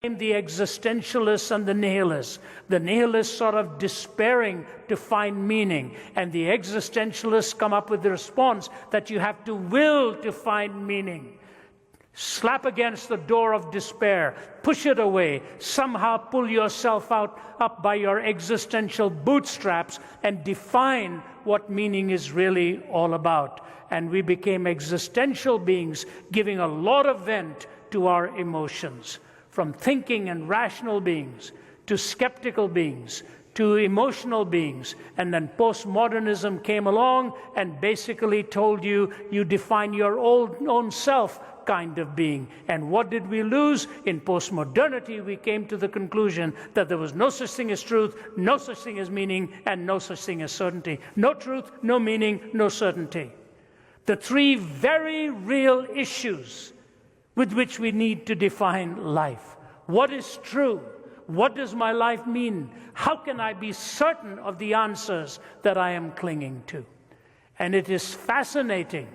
the existentialists and the nihilists. The nihilists sort of despairing to find meaning, and the existentialists come up with the response that you have to will to find meaning. Slap against the door of despair, push it away, somehow pull yourself up by your existential bootstraps and define what meaning is really all about. And we became existential beings, giving a lot of vent to our emotions. From thinking and rational beings to skeptical beings to emotional beings. And then postmodernism came along and basically told you, you define your own self kind of being. And what did we lose? In postmodernity, we came to the conclusion that there was no such thing as truth, no such thing as meaning, and no such thing as certainty. No truth, no meaning, no certainty. The three very real issues with which we need to define life. What is true? What does my life mean? How can I be certain of the answers that I am clinging to? And it is fascinating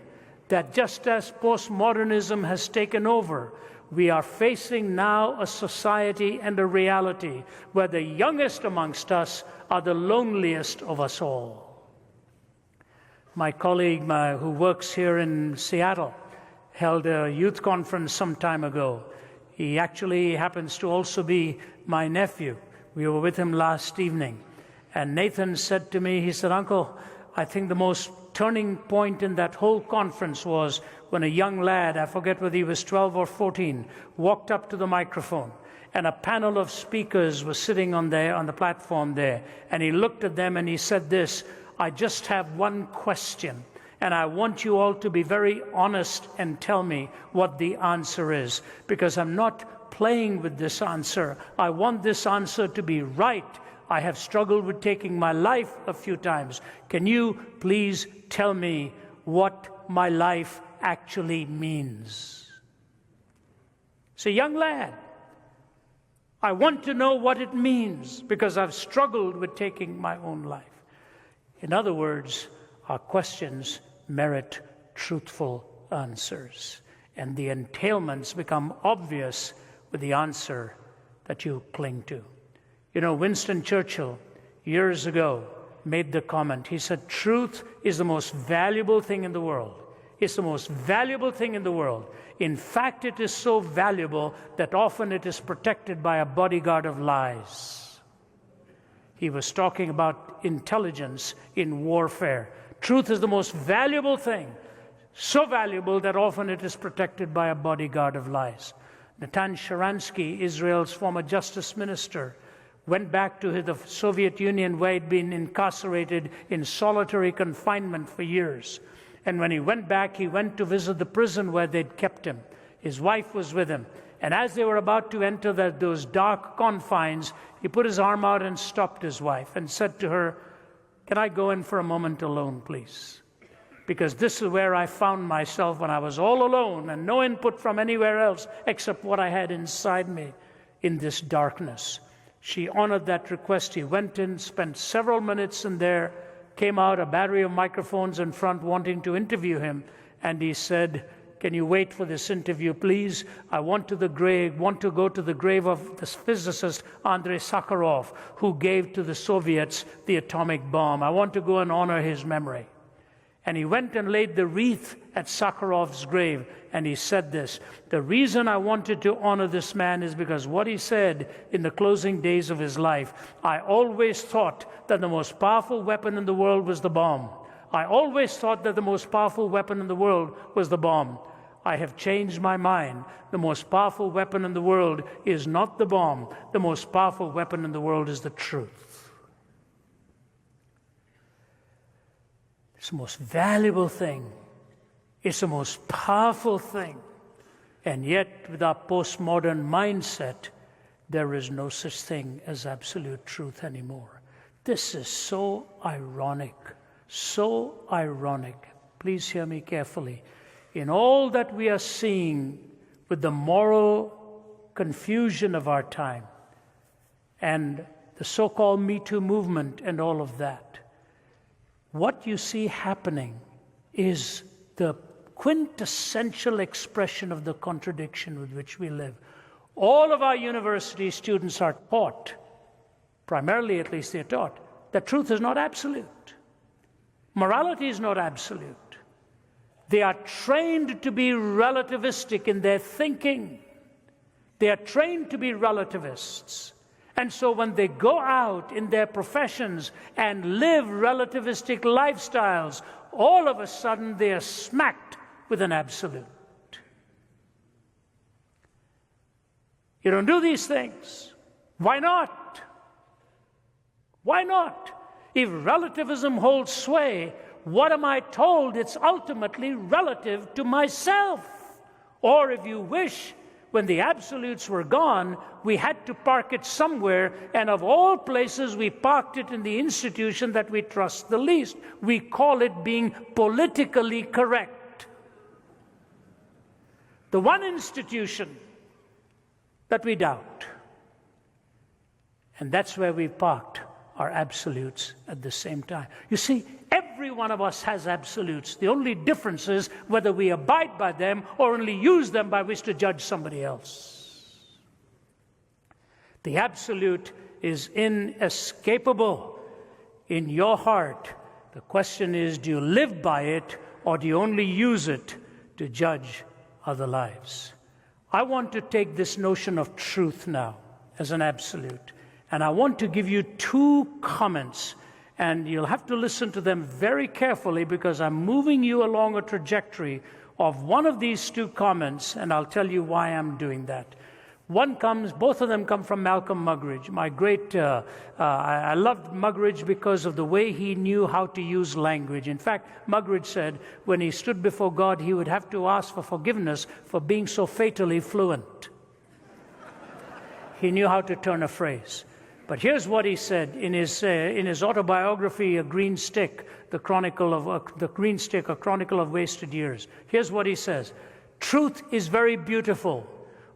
that just as postmodernism has taken over, we are facing now a society and a reality where the youngest amongst us are the loneliest of us all. My colleague who works here in Seattle held a youth conference some time ago. He actually happens to also be my nephew. We were with him last evening. And Nathan said to me, he said, "Uncle, I think the most turning point in that whole conference was when a young lad, I forget whether he was 12 or 14, walked up to the microphone. And a panel of speakers was sitting on the platform there. And he looked at them and he said this, 'I just have one question. And I want you all to be very honest and tell me what the answer is, because I'm not playing with this answer. I want this answer to be right. I have struggled with taking my life a few times. Can you please tell me what my life actually means?'" It's a young lad. I want to know what it means because I've struggled with taking my own life. In other words, our questions merit truthful answers, and the entailments become obvious with the answer that you cling to. You know, Winston Churchill, years ago, made the comment. He said, "Truth is the most valuable thing in the world. It's the most valuable thing in the world. In fact, it is so valuable that often it is protected by a bodyguard of lies." He was talking about intelligence in warfare. Truth is the most valuable thing, so valuable that often it is protected by a bodyguard of lies. Natan Sharansky, Israel's former justice minister, went back to the Soviet Union where he'd been incarcerated in solitary confinement for years. And when he went back, he went to visit the prison where they'd kept him. His wife was with him. And as they were about to enter those dark confines, he put his arm out and stopped his wife and said to her, "Can I go in for a moment alone, please? Because this is where I found myself when I was all alone and no input from anywhere else except what I had inside me in this darkness." She honored that request. He went in, spent several minutes in there, came out, a battery of microphones in front wanting to interview him, and he said, "Can you wait for this interview, please? I want to go to the grave of this physicist, Andrei Sakharov, who gave to the Soviets the atomic bomb. I want to go and honor his memory." And he went and laid the wreath at Sakharov's grave, and he said this, "The reason I wanted to honor this man is because what he said in the closing days of his life. I always thought that the most powerful weapon in the world was the bomb. I always thought that the most powerful weapon in the world was the bomb. I have changed my mind. The most powerful weapon in the world is not the bomb. The most powerful weapon in the world is the truth." It's the most valuable thing. It's the most powerful thing. And yet, with our postmodern mindset, there is no such thing as absolute truth anymore. This is so ironic. So ironic. Please hear me carefully. In all that we are seeing with the moral confusion of our time and the so-called Me Too movement and all of that, what you see happening is the quintessential expression of the contradiction with which we live. All of our university students are taught, primarily at least they're taught, that truth is not absolute. Morality is not absolute. They are trained to be relativistic in their thinking. They are trained to be relativists. And so when they go out in their professions and live relativistic lifestyles, all of a sudden they are smacked with an absolute. You don't do these things. Why not? Why not? If relativism holds sway, what am I told? It's ultimately relative to myself. Or if you wish, when the absolutes were gone, we had to park it somewhere, and of all places, we parked it in the institution that we trust the least. We call it being politically correct. The one institution that we doubt. And that's where we parked our absolutes at the same time. You see, every one of us has absolutes. The only difference is whether we abide by them or only use them by which to judge somebody else. The absolute is inescapable in your heart. The question is, do you live by it or do you only use it to judge other lives? I want to take this notion of truth now as an absolute, and I want to give you two comments, and you'll have to listen to them very carefully because I'm moving you along a trajectory of one of these two comments, and I'll tell you why I'm doing that. Both of them come from Malcolm Muggeridge. I loved Muggeridge because of the way he knew how to use language. In fact, Muggeridge said when he stood before God, he would have to ask for forgiveness for being so fatally fluent. He knew how to turn a phrase. But here's what he said in his autobiography, A Green Stick, A Chronicle of Wasted Years. Here's what he says: "Truth is very beautiful.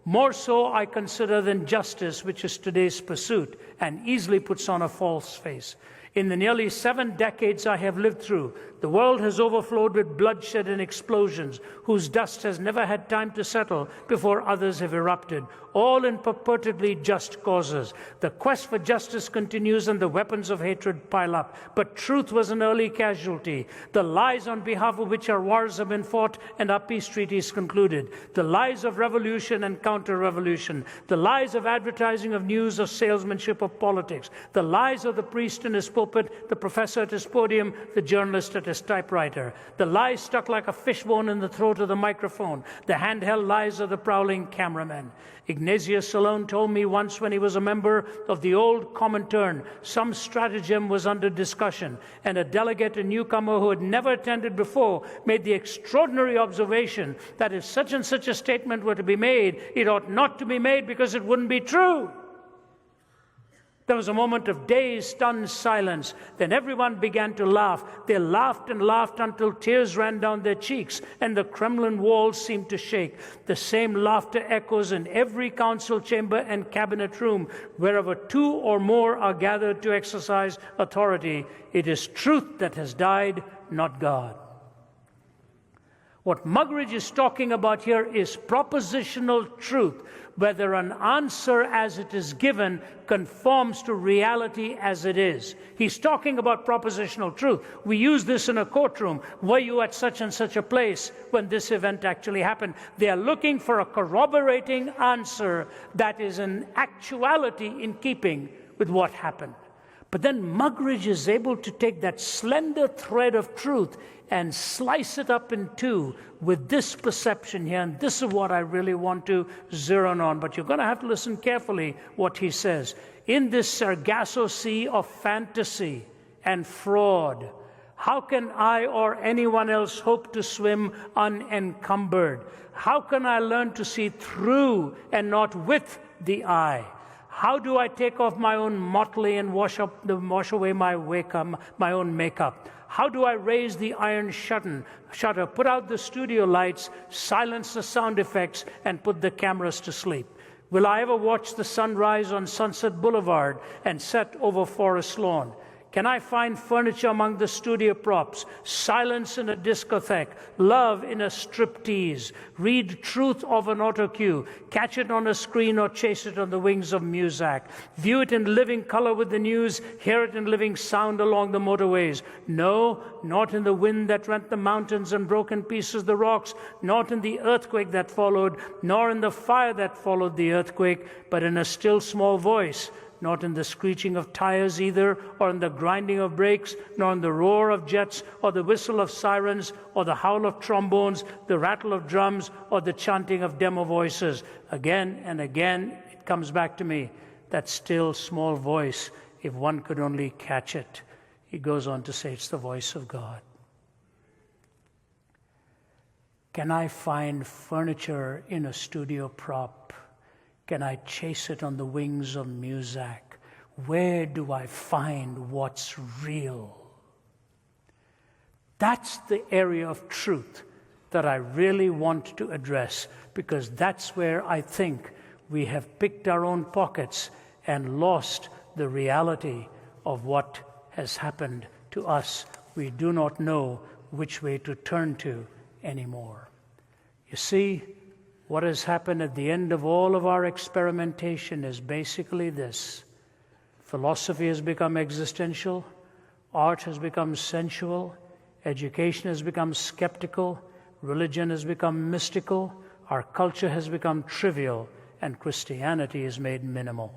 More so, I consider, than justice, which is today's pursuit, and easily puts on a false face. In the nearly 7 decades I have lived through, the world has overflowed with bloodshed and explosions, whose dust has never had time to settle before others have erupted, all in purportedly just causes. The quest for justice continues and the weapons of hatred pile up. But truth was an early casualty. The lies on behalf of which our wars have been fought and our peace treaties concluded. The lies of revolution and counter-revolution. The lies of advertising of news, of salesmanship, of politics. The lies of the priest in his pulpit, the professor at his podium, the journalist at his typewriter. The lies stuck like a fishbone in the throat of the microphone. The handheld lies of the prowling cameraman. Ignatius alone told me once, when he was a member of the old Comintern, some stratagem was under discussion, and a delegate, a newcomer who had never attended before, made the extraordinary observation that if such and such a statement were to be made, it ought not to be made because it wouldn't be true. There was a moment of dazed, stunned silence. Then everyone began to laugh. They laughed and laughed until tears ran down their cheeks, and the Kremlin walls seemed to shake. The same laughter echoes in every council chamber and cabinet room. Wherever 2 or more are gathered to exercise authority, it is truth that has died, not God." What Muggeridge is talking about here is propositional truth, whether an answer as it is given conforms to reality as it is. He's talking about propositional truth. We use this in a courtroom. Were you at such and such a place when this event actually happened? They are looking for a corroborating answer that is in actuality in keeping with what happened. But then Muggeridge is able to take that slender thread of truth and slice it up in two with this perception here, and this is what I really want to zero in on. But you're going to have to listen carefully what he says. In this Sargasso sea of fantasy and fraud, how can I or anyone else hope to swim unencumbered? How can I learn to see through and not with the eye? How do I take off my own motley and wash away my own makeup? How do I raise the iron shutter, put out the studio lights, silence the sound effects, and put the cameras to sleep? Will I ever watch the sun rise on Sunset Boulevard and set over Forest Lawn? Can I find furniture among the studio props, silence in a discotheque, love in a striptease, read truth of an autocue, catch it on a screen or chase it on the wings of Muzak, view it in living color with the news, hear it in living sound along the motorways? No, not in the wind that rent the mountains and broke in pieces the rocks, not in the earthquake that followed, nor in the fire that followed the earthquake, but in a still small voice. Not in the screeching of tires either, or in the grinding of brakes, nor in the roar of jets, or the whistle of sirens, or the howl of trombones, the rattle of drums, or the chanting of demo voices. Again and again, it comes back to me, that still small voice, if one could only catch it. He goes on to say it's the voice of God. Can I find furniture in a studio prop? Can I chase it on the wings of Muzak? Where do I find what's real? That's the area of truth that I really want to address, because that's where I think we have picked our own pockets and lost the reality of what has happened to us. We do not know which way to turn to anymore. You see, what has happened at the end of all of our experimentation is basically this. Philosophy has become existential, art has become sensual, education has become skeptical, religion has become mystical, our culture has become trivial, and Christianity is made minimal.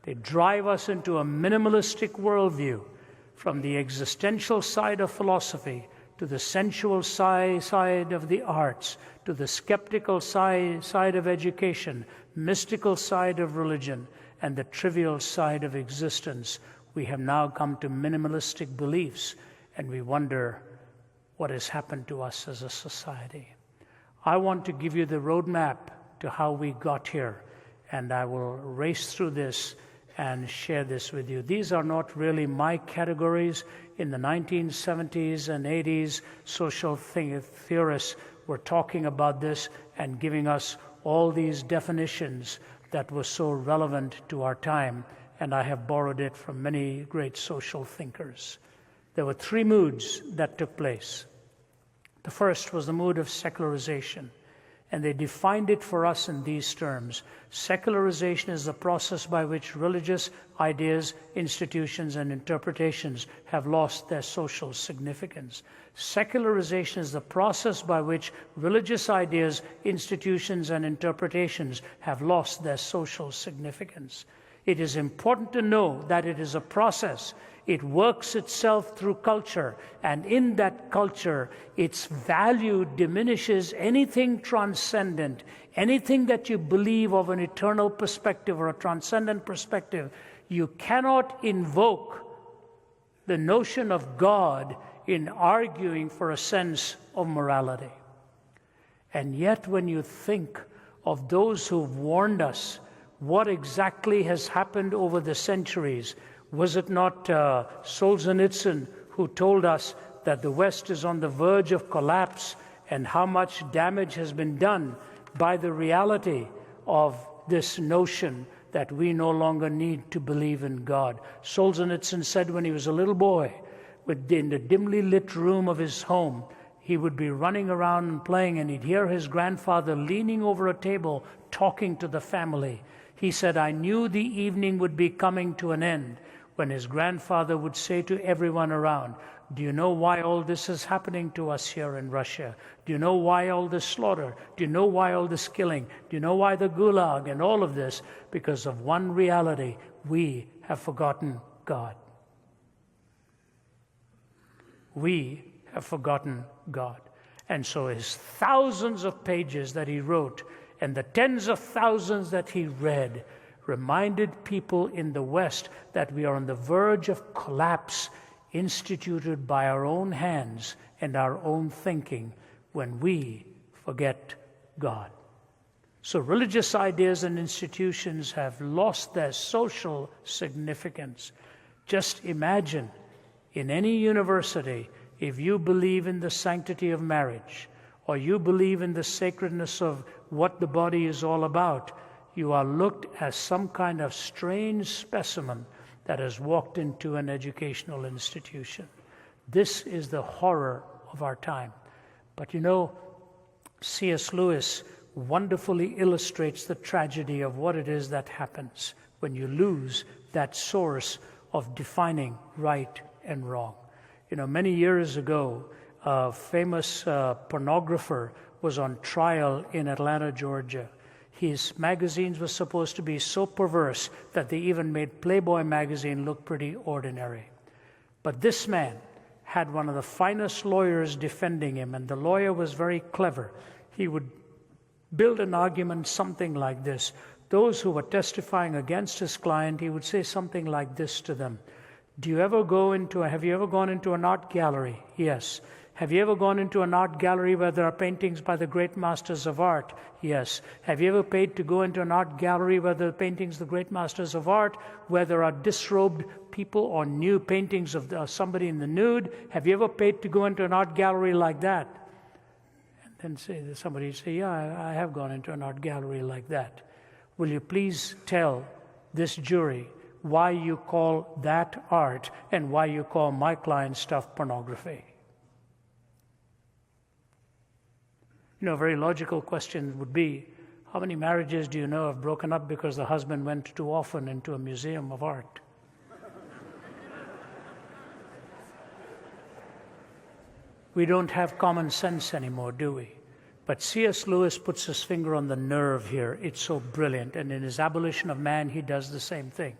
They drive us into a minimalistic worldview, from the existential side of philosophy to the sensual side of the arts, to the skeptical side of education, mystical side of religion, and the trivial side of existence. We have now come to minimalistic beliefs, and we wonder what has happened to us as a society. I want to give you the roadmap to how we got here, and I will race through this and share this with you. These are not really my categories. In the 1970s and 80s, social theorists were talking about this and giving us all these definitions that were so relevant to our time, and I have borrowed it from many great social thinkers. There were three moods that took place. The first was the mood of secularization, and they defined it for us in these terms. Secularization is the process by which religious ideas, institutions, and interpretations have lost their social significance. Secularization is the process by which religious ideas, institutions, and interpretations have lost their social significance. It is important to know that it is a process. It works itself through culture, and in that culture, its value diminishes anything transcendent, anything that you believe of an eternal perspective or a transcendent perspective. You cannot invoke the notion of God in arguing for a sense of morality. And yet, when you think of those who've warned us, what exactly has happened over the centuries? Was it not Solzhenitsyn who told us that the West is on the verge of collapse, and how much damage has been done by the reality of this notion that we no longer need to believe in God? Solzhenitsyn said when he was a little boy, in the dimly lit room of his home, he would be running around and playing, and he'd hear his grandfather leaning over a table talking to the family. He said, I knew the evening would be coming to an end when his grandfather would say to everyone around, do you know why all this is happening to us here in Russia? Do you know why all this slaughter? Do you know why all this killing? Do you know why the gulag and all of this? Because of one reality: we have forgotten God. We have forgotten God. And so his thousands of pages that he wrote and the tens of thousands that he read reminded people in the West that we are on the verge of collapse instituted by our own hands and our own thinking when we forget God. So religious ideas and institutions have lost their social significance. Just imagine, in any university, if you believe in the sanctity of marriage, or you believe in the sacredness of what the body is all about, you are looked as some kind of strange specimen that has walked into an educational institution. This is the horror of our time. But you know, C.S. Lewis wonderfully illustrates the tragedy of what it is that happens when you lose that source of defining right and wrong. You know, many years ago, a famous pornographer was on trial in Atlanta, Georgia. His magazines were supposed to be so perverse that they even made Playboy magazine look pretty ordinary. But this man had one of the finest lawyers defending him, and the lawyer was very clever. He would build an argument something like this. Those who were testifying against his client, he would say something like this to them. Have you ever gone into an art gallery? Yes. Have you ever gone into an art gallery where there are paintings by the great masters of art? Yes. Have you ever paid to go into an art gallery where there are paintings of the great masters of art, where there are disrobed people or new paintings of somebody in the nude? Have you ever paid to go into an art gallery like that? And then somebody say, yeah, I have gone into an art gallery like that. Will you please tell this jury why you call that art and why you call my client's stuff pornography? You know, a very logical question would be, how many marriages do you know have broken up because the husband went too often into a museum of art? We don't have common sense anymore, do we? But C.S. Lewis puts his finger on the nerve here. It's so brilliant. And in his Abolition of Man, he does the same thing.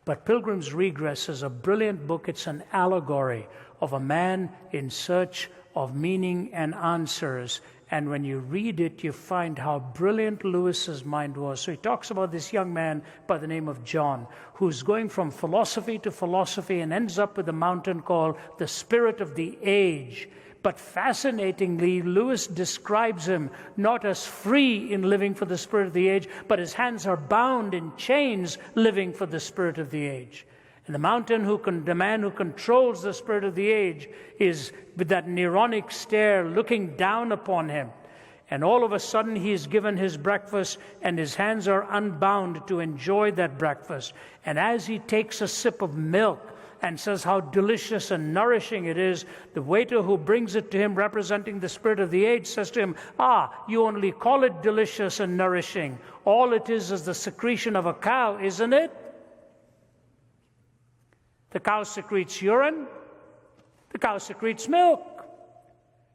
But Pilgrim's Regress is a brilliant book. It's an allegory of a man in search of meaning and answers. And when you read it, you find how brilliant Lewis's mind was. So he talks about this young man by the name of John, who's going from philosophy to philosophy and ends up with a mountain called the Spirit of the Age. But fascinatingly, Lewis describes him not as free in living for the Spirit of the Age, but his hands are bound in chains living for the Spirit of the Age. And the man who controls the Spirit of the Age is with that Neronic stare looking down upon him. And all of a sudden he is given his breakfast and his hands are unbound to enjoy that breakfast. And as he takes a sip of milk and says how delicious and nourishing it is, the waiter who brings it to him representing the Spirit of the Age says to him, you only call it delicious and nourishing. All it is the secretion of a cow, isn't it? The cow secretes urine. The cow secretes milk.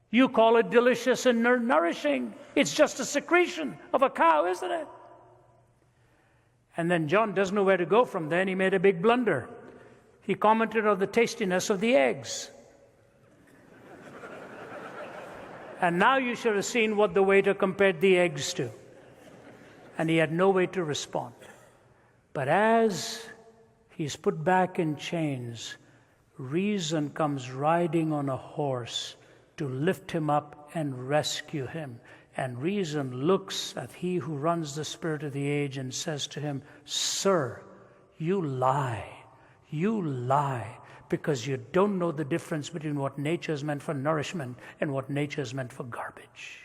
You call it delicious and nourishing. It's just a secretion of a cow, isn't it? And then John doesn't know where to go from there, and he made a big blunder. He commented on the tastiness of the eggs. And now you should have seen what the waiter compared the eggs to. And he had no way to respond. But as he's put back in chains, reason comes riding on a horse to lift him up and rescue him. And reason looks at he who runs the Spirit of the Age and says to him, "Sir, you lie. You lie because you don't know the difference between what nature is meant for nourishment and what nature is meant for garbage.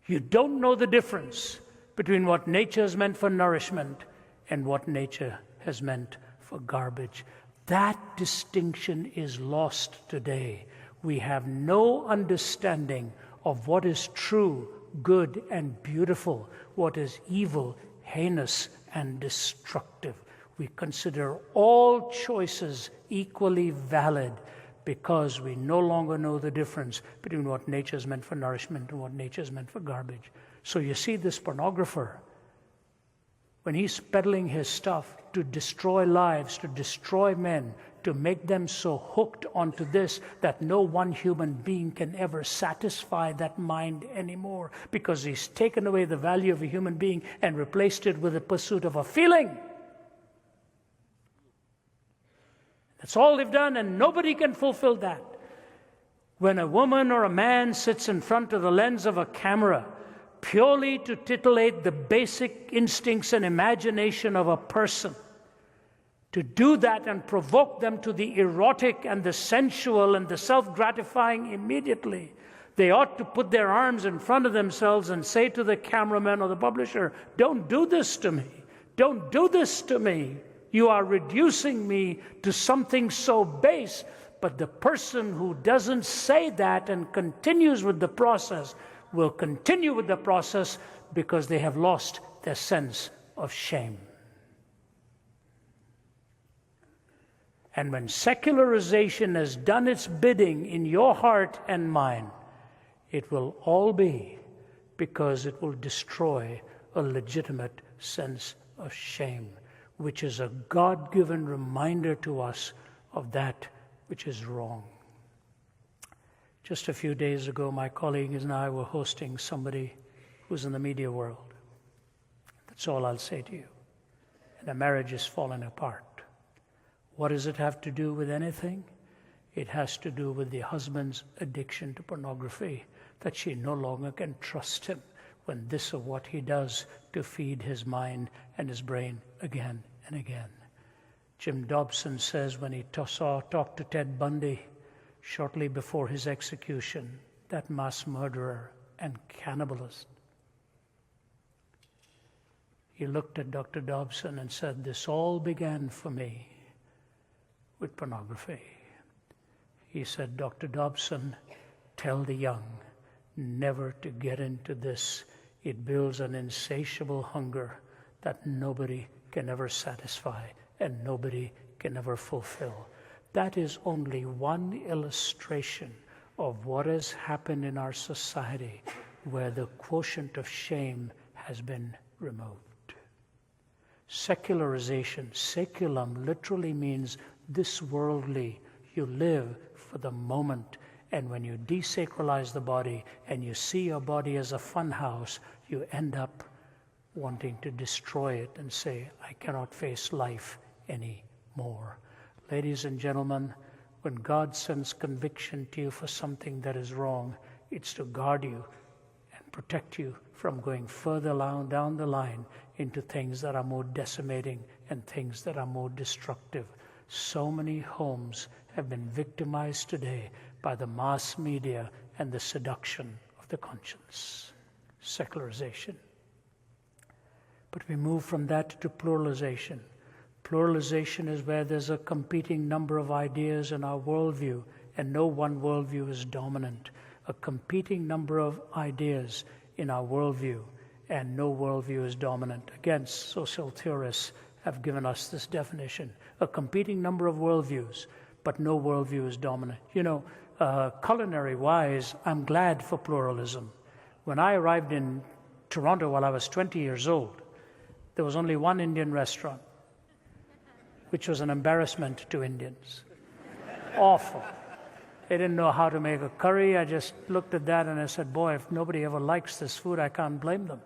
You don't know the difference between what nature is meant for nourishment and what nature has meant for garbage." That distinction is lost today. We have no understanding of what is true, good, and beautiful, what is evil, heinous, and destructive. We consider all choices equally valid because we no longer know the difference between what nature is meant for nourishment and what nature is meant for garbage. So you see this pornographer, when he's peddling his stuff to destroy lives, to destroy men, to make them so hooked onto this that no one human being can ever satisfy that mind anymore because he's taken away the value of a human being and replaced it with the pursuit of a feeling. That's all they've done, and nobody can fulfill that. When a woman or a man sits in front of the lens of a camera purely to titillate the basic instincts and imagination of a person, to do that and provoke them to the erotic and the sensual and the self-gratifying immediately, they ought to put their arms in front of themselves and say to the cameraman or the publisher, "Don't do this to me. Don't do this to me. You are reducing me to something so base. But the person who doesn't say that and continues with the process will continue with the process because they have lost their sense of shame. And when secularization has done its bidding in your heart and mine, it will all be because it will destroy a legitimate sense of shame, which is a God-given reminder to us of that which is wrong. Just a few days ago, my colleagues and I were hosting somebody who's in the media world. That's all I'll say to you. And the marriage is falling apart. What does it have to do with anything? It has to do with the husband's addiction to pornography, that she no longer can trust him when this is what he does to feed his mind and his brain again and again. Jim Dobson says when he talked to Ted Bundy shortly before his execution, that mass murderer and cannibalist, he looked at Dr. Dobson and said, "This all began for me with pornography." He said, "Dr. Dobson, tell the young never to get into this. It builds an insatiable hunger that nobody can ever satisfy and nobody can ever fulfill." That is only one illustration of what has happened in our society where the quotient of shame has been removed. Secularization, seculum, literally means this worldly. You live for the moment. And when you desacralize the body and you see your body as a fun house, you end up wanting to destroy it and say, "I cannot face life anymore." Ladies and gentlemen, when God sends conviction to you for something that is wrong, it's to guard you and protect you from going further down the line into things that are more decimating and things that are more destructive. So many homes have been victimized today by the mass media and the seduction of the conscience. Secularization. But we move from that to pluralization. Pluralization is where there's a competing number of ideas in our worldview, and no one worldview is dominant. A competing number of ideas in our worldview, and no worldview is dominant. Again, social theorists have given us this definition. A competing number of worldviews, but no worldview is dominant. You know, culinary-wise, I'm glad for pluralism. When I arrived in Toronto while I was 20 years old, there was only one Indian restaurant, which was an embarrassment to Indians. Awful. They didn't know how to make a curry. I just looked at that and I said, boy, if nobody ever likes this food, I can't blame them.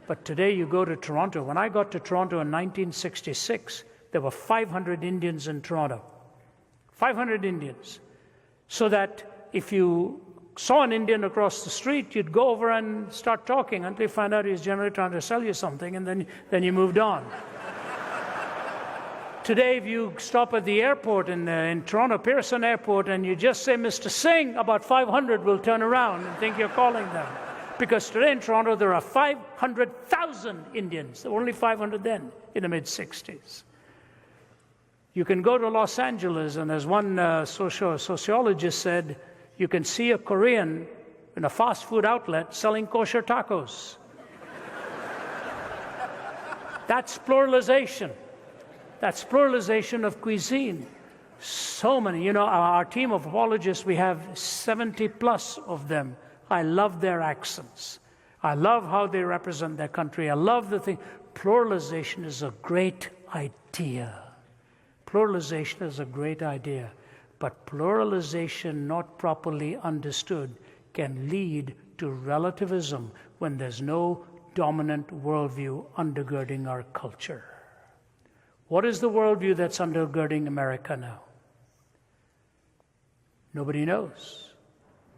But today you go to Toronto. When I got to Toronto in 1966, there were 500 Indians in Toronto. 500 Indians. So that if you saw an Indian across the street, you'd go over and start talking until you find out he's generally trying to sell you something, and then you moved on. Today, if you stop at the airport in Toronto, Pearson Airport, and you just say, "Mr. Singh," about 500 will turn around and think you're calling them. Because today in Toronto, there are 500,000 Indians. There were only 500 then, in the mid-60s. You can go to Los Angeles, and as one sociologist said, you can see a Korean in a fast food outlet selling kosher tacos. That's pluralization. That's pluralization of cuisine. So many, you know, our team of apologists, we have 70 plus of them. I love their accents. I love how they represent their country. I love the thing. Pluralization is a great idea. Pluralization is a great idea. But pluralization not properly understood can lead to relativism when there's no dominant worldview undergirding our culture. What is the worldview that's undergirding America now? Nobody knows.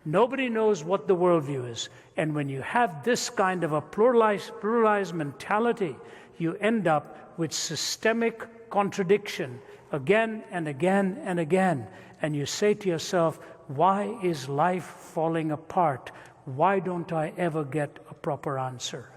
Nobody knows what the worldview is. And when you have this kind of a pluralized mentality, you end up with systemic contradiction again and again and again. And you say to yourself, why is life falling apart? Why don't I ever get a proper answer?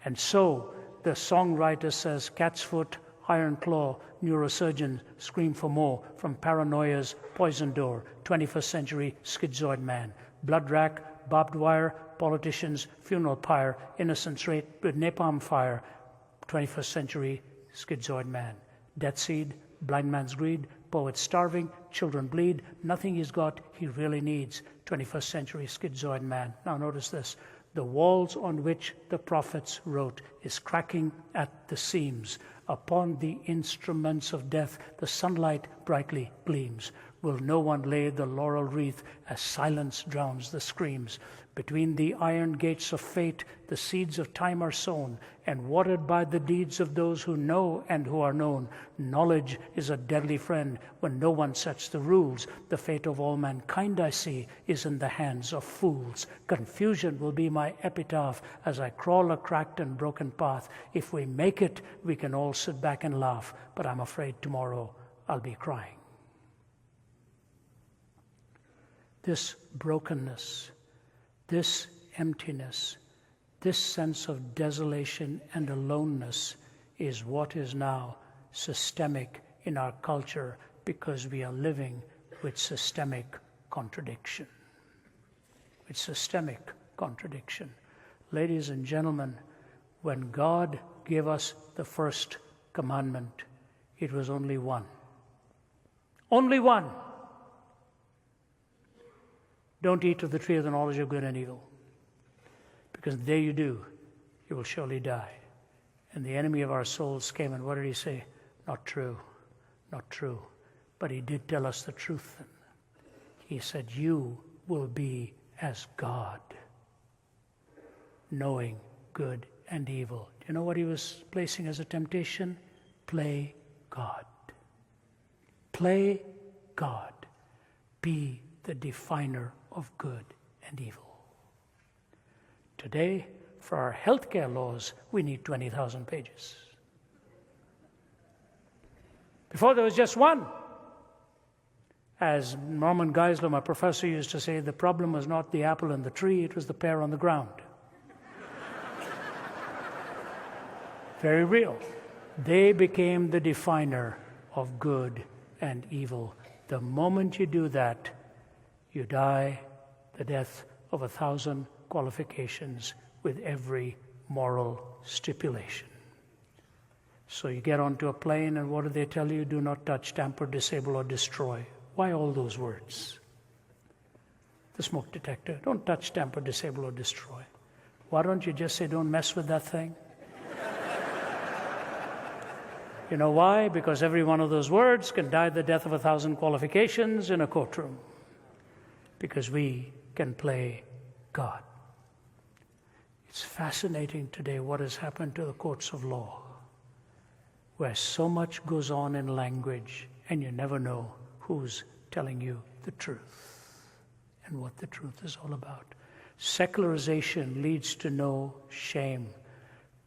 And so the songwriter says, cat's foot iron claw, neurosurgeons scream for more from paranoia's poison door, 21st century schizoid man. Blood rack, barbed wire, politicians, funeral pyre, innocents raped with napalm fire, 21st century schizoid man. Death seed, blind man's greed, poets starving, children bleed, nothing he's got he really needs, 21st century schizoid man. Now notice this. The walls on which the prophets wrote is cracking at the seams. Upon the instruments of death, the sunlight brightly gleams. Will no one lay the laurel wreath as silence drowns the screams? Between the iron gates of fate, the seeds of time are sown, and watered by the deeds of those who know and who are known. Knowledge is a deadly friend when no one sets the rules. The fate of all mankind, I see, is in the hands of fools. Confusion will be my epitaph as I crawl a cracked and broken path. If we make it, we can all sit back and laugh, but I'm afraid tomorrow I'll be crying. This brokenness, this emptiness, this sense of desolation and aloneness is what is now systemic in our culture because we are living with systemic contradiction. With systemic contradiction. Ladies and gentlemen, when God gave us the first commandment, it was only one. Only one. Don't eat of the tree of the knowledge of good and evil, because the day you do, you will surely die. And the enemy of our souls came, and what did he say? Not true, not true. But he did tell us the truth then. He said, you will be as God, knowing good and evil. Do you know what he was placing as a temptation? Play God. Play God. Be the definer of good and evil. Today, for our healthcare laws, we need 20,000 pages. Before there was just one. As Norman Geisler, my professor, used to say, the problem was not the apple in the tree, it was the pear on the ground. Very real. They became the definer of good and evil. The moment you do that, you die the death of 1,000 qualifications with every moral stipulation. So you get onto a plane, and what do they tell you? Do not touch, tamper, disable, or destroy. Why all those words? The smoke detector. Don't touch, tamper, disable, or destroy. Why don't you just say, don't mess with that thing? You know why? Because every one of those words can die the death of 1,000 qualifications in a courtroom. Because we can play God. It's fascinating today what has happened to the courts of law, where so much goes on in language, and you never know who's telling you the truth and what the truth is all about. Secularization leads to no shame.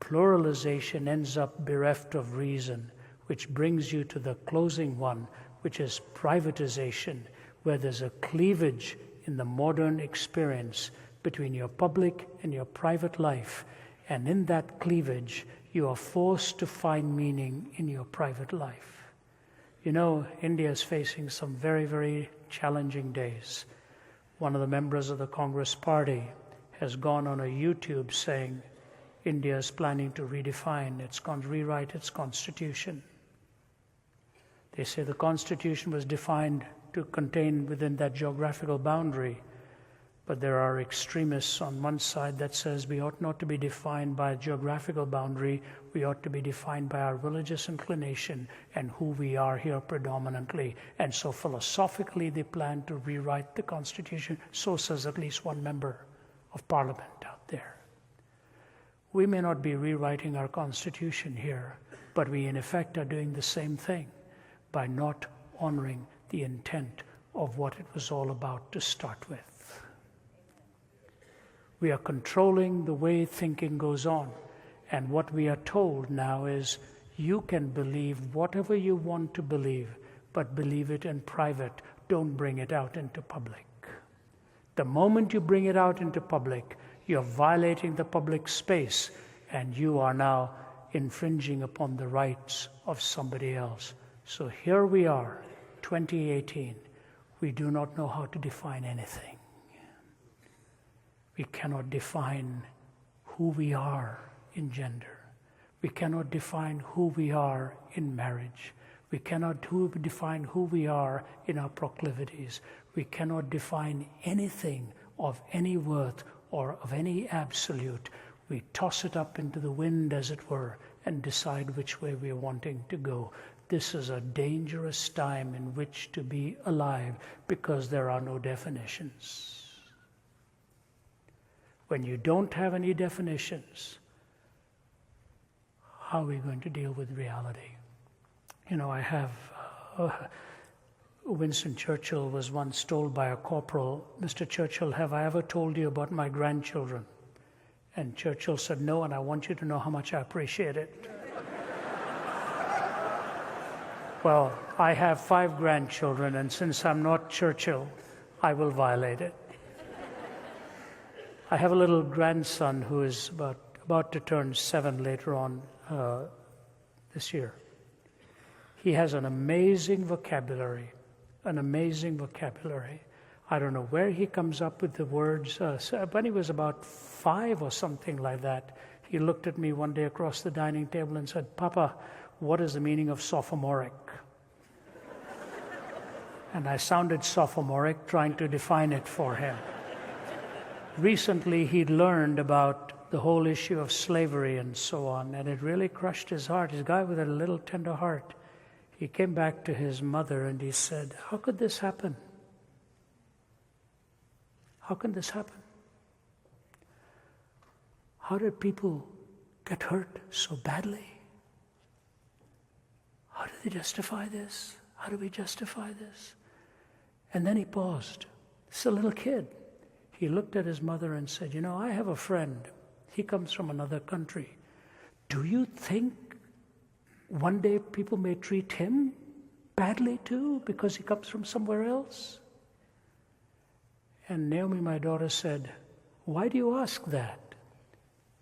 Pluralization ends up bereft of reason, which brings you to the closing one, which is privatization, where there's a cleavage in the modern experience between your public and your private life. And in that cleavage, you are forced to find meaning in your private life. You know, India is facing some very, very challenging days. One of the members of the Congress Party has gone on a YouTube saying India is planning to rewrite its constitution. They say the constitution was defined to contain within that geographical boundary, but there are extremists on one side that says we ought not to be defined by a geographical boundary, we ought to be defined by our religious inclination and who we are here predominantly. And so philosophically they plan to rewrite the constitution, so says at least one member of parliament out there. We may not be rewriting our constitution here, but we in effect are doing the same thing by not honoring the intent of what it was all about to start with. We are controlling the way thinking goes on, and what we are told now is you can believe whatever you want to believe, but believe it in private. Don't bring it out into public. The moment you bring it out into public, you're violating the public space, and you are now infringing upon the rights of somebody else. So here we are, 2018. We do not know how to define anything. We cannot define who we are in gender. We cannot define who we are in marriage. We cannot define who we are in our proclivities. We cannot define anything of any worth or of any absolute. We toss it up into the wind, as it were, and decide which way we are wanting to go. This is a dangerous time in which to be alive, because there are no definitions. When you don't have any definitions, how are we going to deal with reality? You know, I have Winston Churchill was once told by a corporal, "Mr. Churchill, have I ever told you about my grandchildren?" And Churchill said, "No, and I want you to know how much I appreciate it." Well, I have 5 grandchildren, and since I'm not Churchill, I will violate it. I have a little grandson who is about to turn 7 later on this year. He has an amazing vocabulary, an amazing vocabulary. I don't know where he comes up with the words. When he was about 5 or something like that, he looked at me one day across the dining table and said, "Papa, what is the meaning of sophomoric?" And I sounded sophomoric, trying to define it for him. Recently, he'd learned about the whole issue of slavery and so on, and it really crushed his heart. He's a guy with a little tender heart. He came back to his mother and he said, "How could this happen? How can this happen? How did people get hurt so badly? How do they justify this? How do we justify this?" And then he paused. It's a little kid. He looked at his mother and said, "You know, I have a friend. He comes from another country. Do you think one day people may treat him badly too because he comes from somewhere else?" And Naomi, my daughter, said, "Why do you ask that?"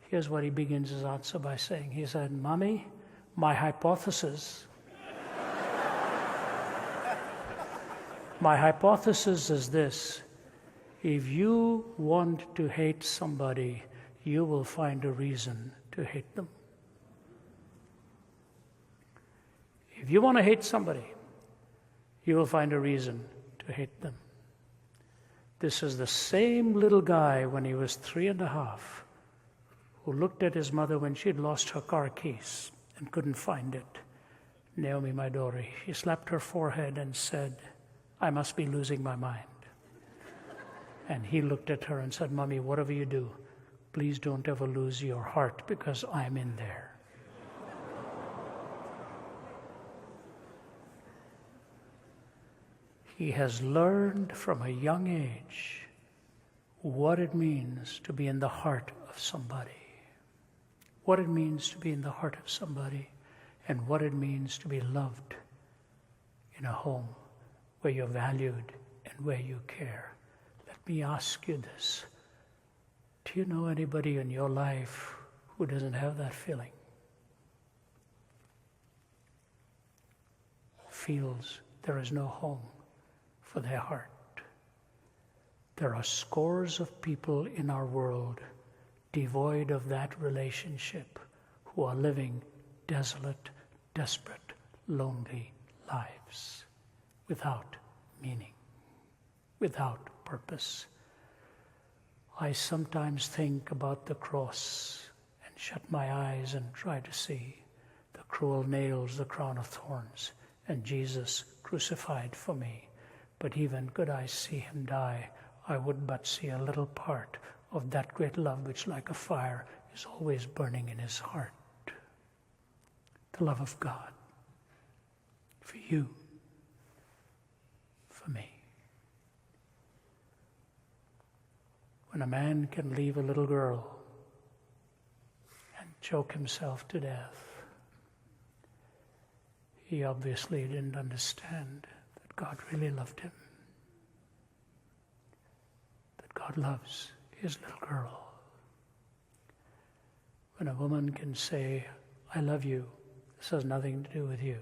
Here's what he begins his answer by saying. He said, "Mommy, my hypothesis is this: if you want to hate somebody, you will find a reason to hate them. If you want to hate somebody, you will find a reason to hate them." This is the same little guy when he was 3.5 who looked at his mother when she'd lost her car keys and couldn't find it. Naomi, my daughter, she slapped her forehead and said, "I must be losing my mind." And he looked at her and said, "Mommy, whatever you do, please don't ever lose your heart, because I'm in there." He has learned from a young age what it means to be in the heart of somebody, what it means to be in the heart of somebody, and what it means to be loved in a home where you're valued and where you care. Let me ask you this. Do you know anybody in your life who doesn't have that feeling? Feels there is no home for their heart. There are scores of people in our world devoid of that relationship, who are living desolate, desperate, lonely lives without meaning, without purpose. I sometimes think about the cross and shut my eyes and try to see the cruel nails, the crown of thorns, and Jesus crucified for me. But even could I see him die, I would but see a little part of that great love which, like a fire, is always burning in his heart. The love of God for you, for me. When a man can leave a little girl and choke himself to death, he obviously didn't understand that God really loved him, that God loves his little girl. When a woman can say, I love you. This has nothing to do with you.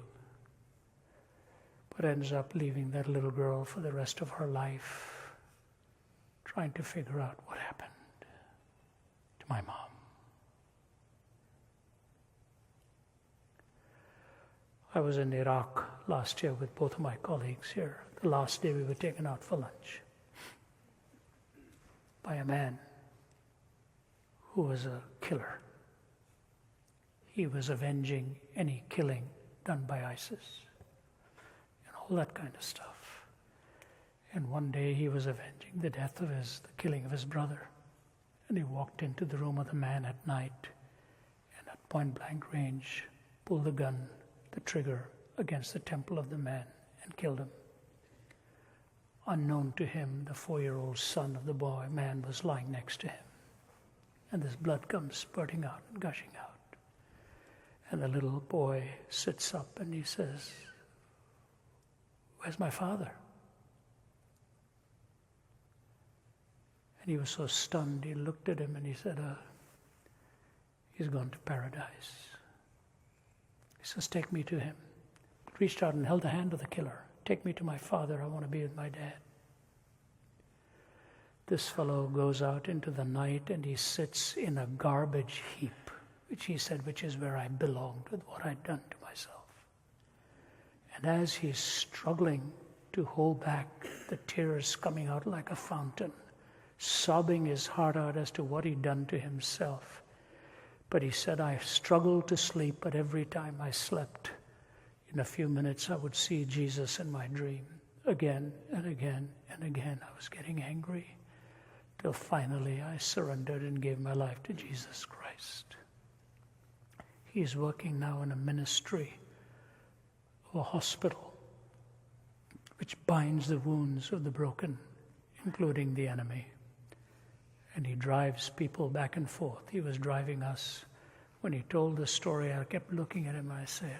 But ends up leaving that little girl for the rest of her life, trying to figure out what happened to my mom. I was in Iraq last year with both of my colleagues here. The last day we were taken out for lunch by a man who was a killer. He was avenging any killing done by ISIS and all that kind of stuff. And one day he was avenging the killing of his brother. And he walked into the room of the man at night and at point blank range pulled the gun, the trigger, against the temple of the man and killed him. Unknown to him, the 4-year-old son of the man was lying next to him. And this blood comes spurting out and gushing out. And the little boy sits up and he says, "Where's my father?" And he was so stunned, he looked at him and he said, "He's gone to paradise." He says, "Take me to him." Reached out and held the hand of the killer. "Take me to my father, I want to be with my dad." This fellow goes out into the night and he sits in a garbage heap, which he said, which is where I belonged with what I'd done to myself. And as he's struggling to hold back the tears coming out like a fountain, sobbing his heart out as to what he'd done to himself. But he said, "I struggled to sleep, but every time I slept, in a few minutes I would see Jesus in my dream. Again and again and again I was getting angry, till finally I surrendered and gave my life to Jesus Christ." He's working now in a ministry of a hospital which binds the wounds of the broken, including the enemy. And he drives people back and forth. He was driving us. When he told the story, I kept looking at him. I said,